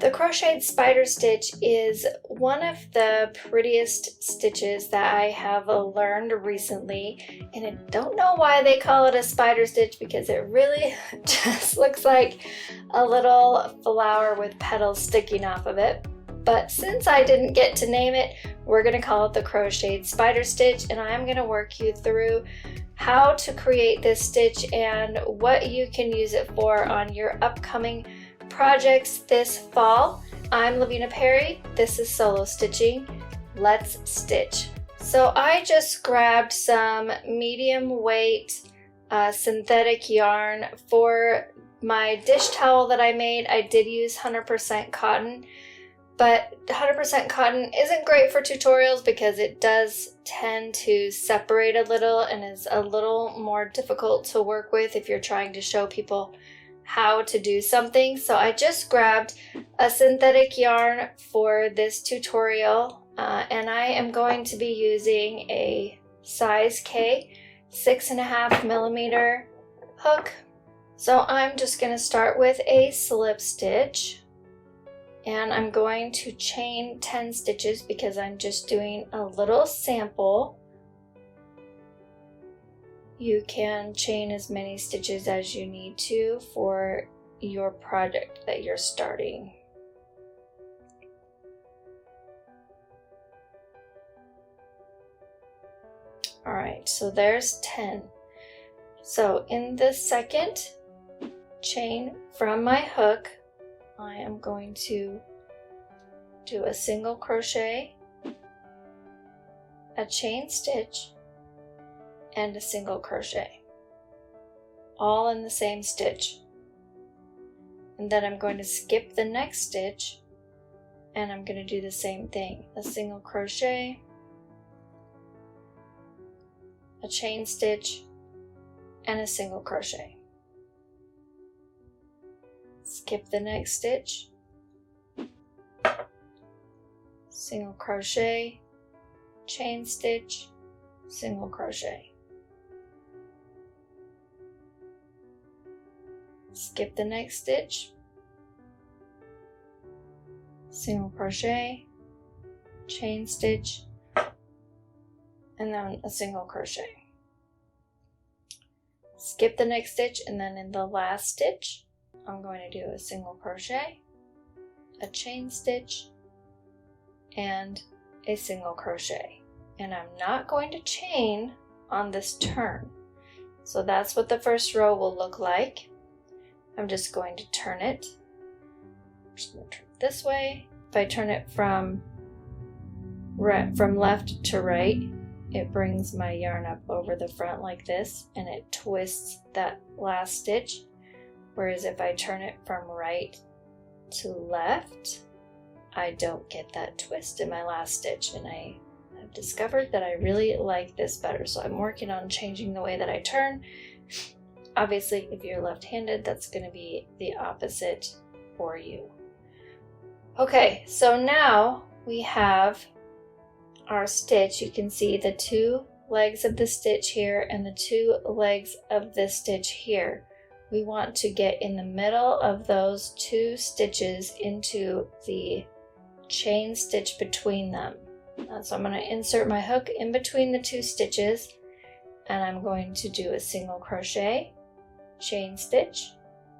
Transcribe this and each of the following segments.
The crocheted spider stitch is one of the prettiest stitches that I have learned recently, and I don't know why they call it a spider stitch because it really just looks like a little flower with petals sticking off of it. But since I didn't get to name it, we're going to call it the crocheted spider stitch, and I'm going to work you through how to create this stitch and what you can use it for on your upcoming projects this fall. I'm Lavina Perry. This is Solo Stitching. Let's stitch. So I just grabbed some medium weight synthetic yarn for my dish towel that I made. I did use 100% cotton, but 100% cotton isn't great for tutorials because it does tend to separate a little and is a little more difficult to work with if you're trying to show people how to do something. So I just grabbed a synthetic yarn for this tutorial, and I am going to be using a size K 6.5 millimeter hook. So I'm just going to start with a slip stitch, and I'm going to chain 10 stitches because I'm just doing a little sample. You can chain as many stitches as you need to for your project that you're starting. All right, so there's 10. So in the second chain from my hook, I am going to do a single crochet, a chain stitch, and a single crochet, all in the same stitch. And then I'm going to skip the next stitch, and I'm going to do the same thing, a single crochet, a chain stitch, and a single crochet. Skip the next stitch, single crochet, chain stitch, single crochet. Skip the next stitch, single crochet, chain stitch, and then a single crochet. Skip the next stitch, and then in the last stitch I'm going to do a single crochet, a chain stitch, and a single crochet. And I'm not going to chain on this turn. So that's what the first row will look like. I'm just going to turn it. I'm just going to turn it this way. If I turn it from left to right, it brings my yarn up over the front like this, and it twists that last stitch. Whereas if I turn it from right to left, I don't get that twist in my last stitch, and I have discovered that I really like this better. So I'm working on changing the way that I turn. Obviously, if you're left-handed, that's going to be the opposite for you. Okay, so now we have our stitch. You can see the two legs of the stitch here and the two legs of this stitch here. We want to get in the middle of those two stitches into the chain stitch between them. So I'm going to insert my hook in between the two stitches, and I'm going to do a single crochet, chain stitch,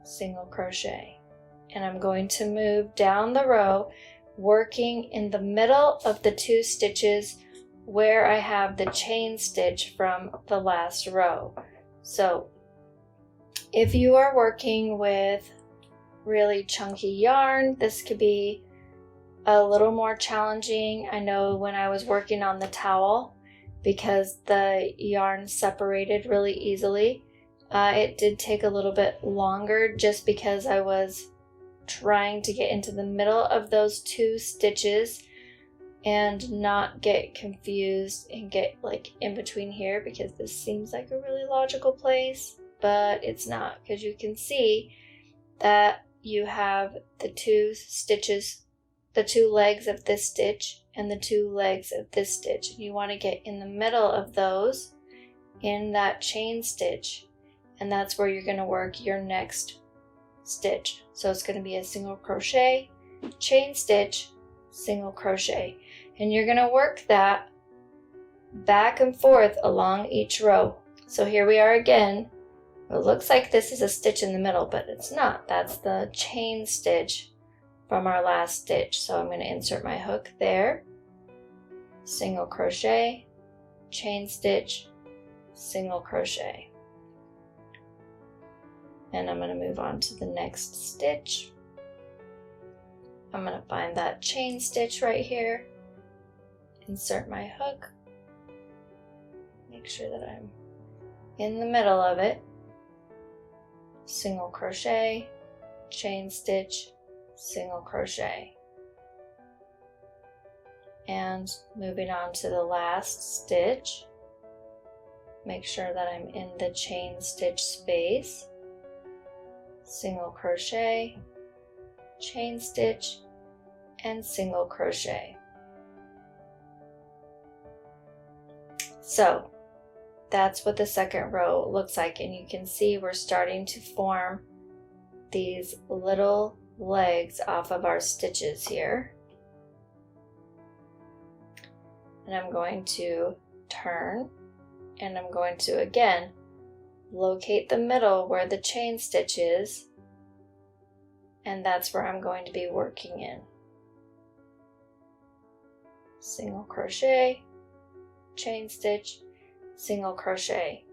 single crochet, and I'm going to move down the row working in the middle of the two stitches where I have the chain stitch from the last row. So if you are working with really chunky yarn, this could be a little more challenging. I know when I was working on the towel, because the yarn separated really easily, it did take a little bit longer just because I was trying to get into the middle of those two stitches and not get confused and get like in between here, because this seems like a really logical place, but it's not, because you can see that you have the two stitches, the two legs of this stitch and the two legs of this stitch. You want to get in the middle of those in that chain stitch, and that's where you're going to work your next stitch. So it's going to be a single crochet, chain stitch, single crochet. And you're going to work that back and forth along each row. So here we are again. It looks like this is a stitch in the middle, but it's not. That's the chain stitch from our last stitch. So I'm going to insert my hook there, single crochet, chain stitch, single crochet. And I'm going to move on to the next stitch. I'm going to find that chain stitch right here, insert my hook, make sure that I'm in the middle of it, single crochet, chain stitch, single crochet. And moving on to the last stitch, make sure that I'm in the chain stitch space, single crochet, chain stitch, and single crochet. So that's what the second row looks like, and you can see we're starting to form these little legs off of our stitches here. And I'm going to turn, and I'm going to again locate the middle where the chain stitch is, and that's where I'm going to be working in. Single crochet, chain stitch, single crochet.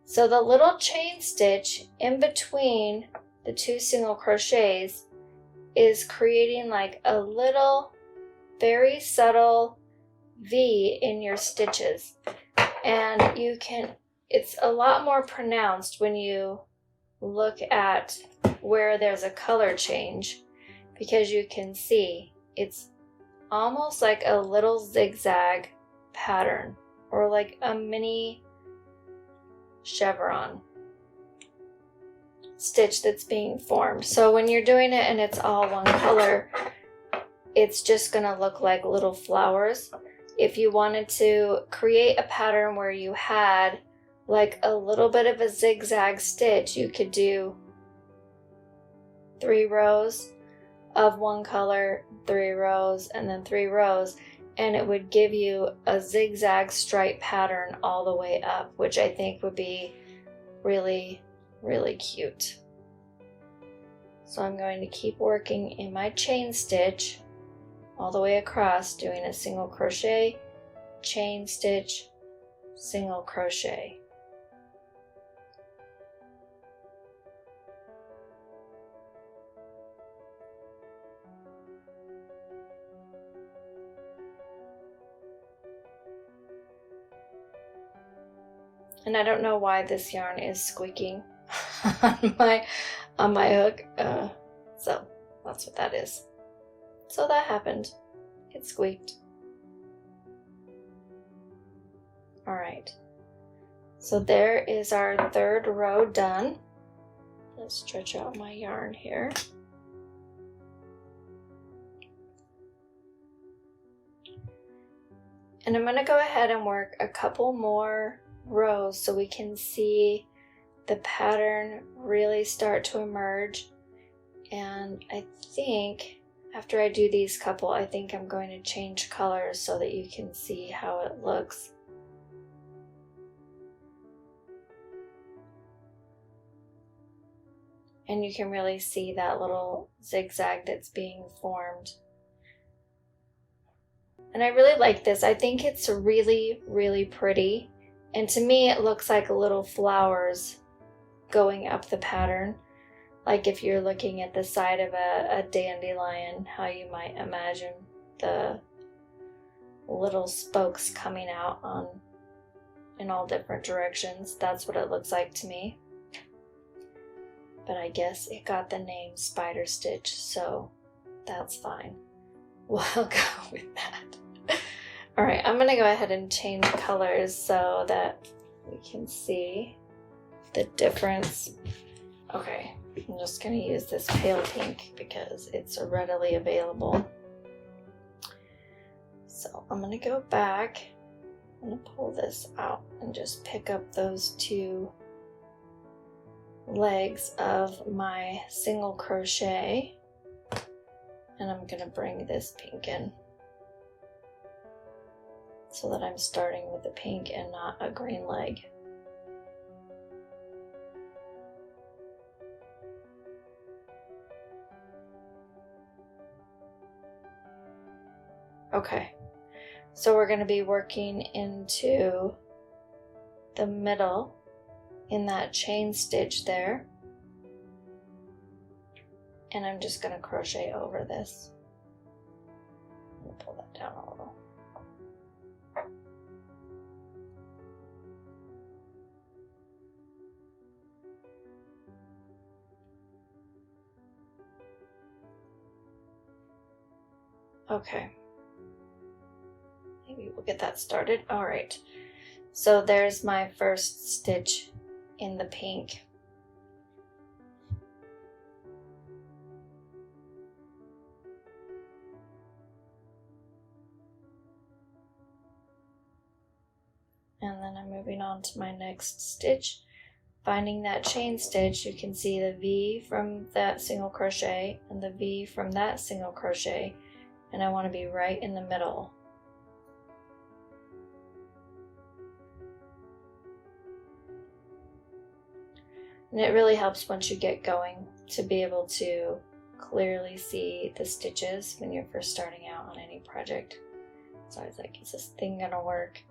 So the little chain stitch in between the two single crochets is creating like a little very subtle V in your stitches, and it's a lot more pronounced when you look at where there's a color change, because you can see it's almost like a little zigzag pattern or like a mini chevron stitch that's being formed. So when you're doing it and it's all one color, it's just gonna look like little flowers. If you wanted to create a pattern where you had like a little bit of a zigzag stitch, you could do 3 rows of one color, 3 rows, and then 3 rows, and it would give you a zigzag stripe pattern all the way up, which I think would be really, really cute. So I'm going to keep working in my chain stitch all the way across, doing a single crochet, chain stitch, single crochet. And I don't know why this yarn is squeaking on my hook, so that's what that is. So that happened. It squeaked. All right. So there is our 3rd row done. Let's stretch out my yarn here. And I'm going to go ahead and work a couple more rows so we can see the pattern really start to emerge. And I think after I do these couple, I think I'm going to change colors so that you can see how it looks. And you can really see that little zigzag that's being formed. And I really like this. I think it's really, really pretty. And to me, it looks like little flowers going up the pattern. Like if you're looking at the side of a dandelion, how you might imagine the little spokes coming out in all different directions. That's what it looks like to me. But I guess it got the name Spider Stitch, so that's fine. We'll go with that. All right, I'm gonna go ahead and change colors so that we can see the difference. Okay, I'm just gonna use this pale pink because it's readily available. So I'm gonna go back, I'm gonna pull this out and just pick up those 2 legs of my single crochet. And I'm going to bring this pink in so that I'm starting with the pink and not a green leg. Okay, so we're going to be working into the middle in that chain stitch there. And I'm just going to crochet over this. I'll pull that down a little. Okay. Maybe we'll get that started. All right. So there's my first stitch in the pink. And then I'm moving on to my next stitch. Finding that chain stitch, you can see the V from that single crochet and the V from that single crochet. And I want to be right in the middle. And it really helps once you get going to be able to clearly see the stitches when you're first starting out on any project. It's always like, is this thing gonna work?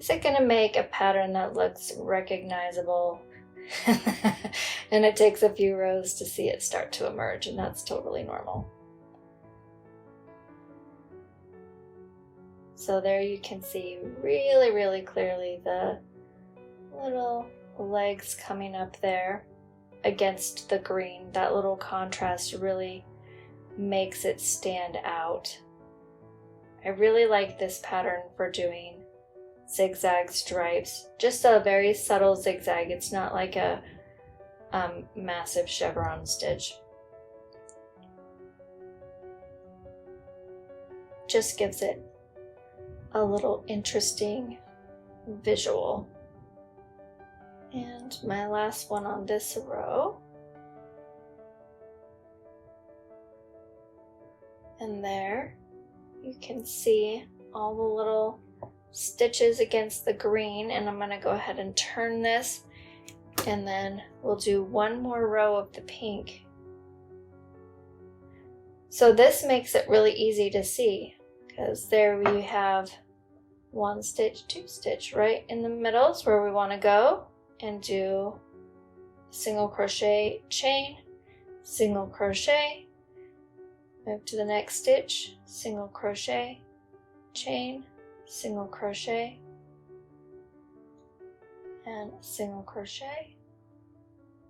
Is it gonna make a pattern that looks recognizable? And it takes a few rows to see it start to emerge, and that's totally normal. So there you can see really, really clearly the little legs coming up there against the green. That little contrast really makes it stand out. I really like this pattern for doing zigzag stripes. Just a very subtle zigzag. It's not like a massive chevron stitch. Just gives it a little interesting visual. And my last one on this row. And there you can see all the little stitches against the green, and I'm going to go ahead and turn this, and then we'll do one more row of the pink. So this makes it really easy to see, because there we have one stitch, two stitch right in the middle is where we want to go, and do single crochet, chain, single crochet, move to the next stitch, single crochet, chain, single crochet, and single crochet,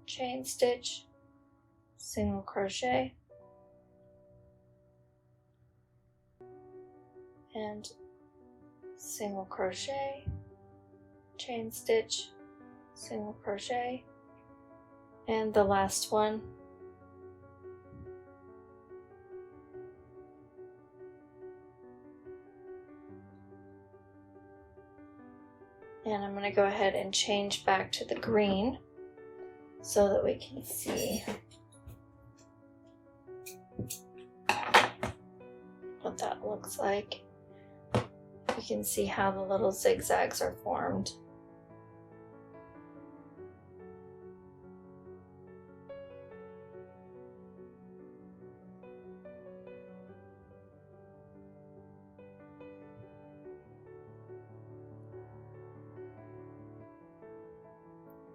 chain stitch, single crochet, and single crochet, chain stitch, single crochet, and the last one. And I'm going to go ahead and change back to the green so that we can see what that looks like. You can see how the little zigzags are formed.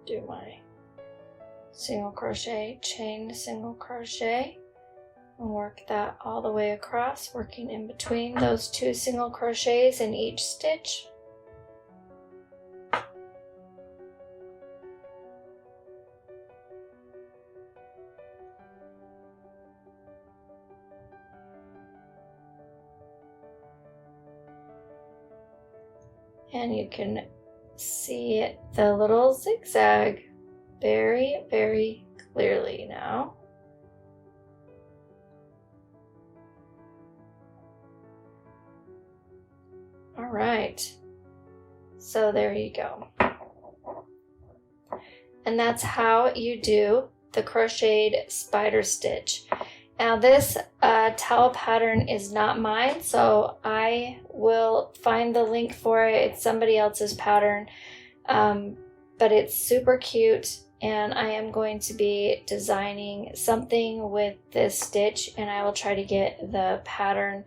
Do my single crochet, chain, single crochet, and work that all the way across, working in between those two single crochets in each stitch. And you can see the little zigzag very, very clearly now. All right, so there you go. And that's how you do the crocheted spider stitch. Now this towel pattern is not mine, so I will find the link for it. It's somebody else's pattern, but it's super cute, and I am going to be designing something with this stitch, and I will try to get the pattern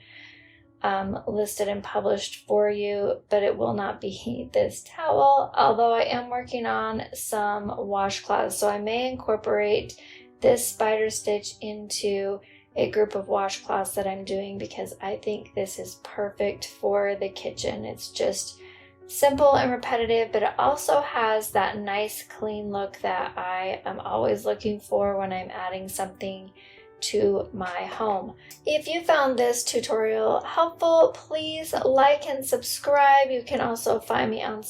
listed and published for you, but it will not be this towel, although I am working on some washcloths, so I may incorporate this spider stitch into a group of washcloths that I'm doing, because I think this is perfect for the kitchen. It's just simple and repetitive, but it also has that nice clean look that I am always looking for when I'm adding something to my home. If you found this tutorial helpful, please like and subscribe. You can also find me on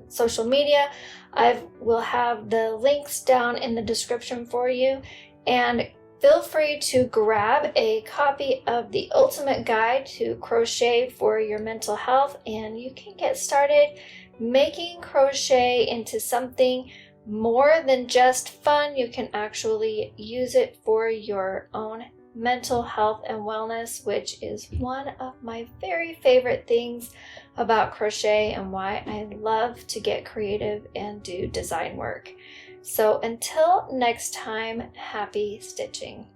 social media. I will have the links down in the description for you, and feel free to grab a copy of the Ultimate Guide to Crochet for Your Mental Health, and you can get started making crochet into something more than just fun. You can actually use it for your own mental health and wellness, which is one of my very favorite things about crochet and why I love to get creative and do design work. So until next time, happy stitching.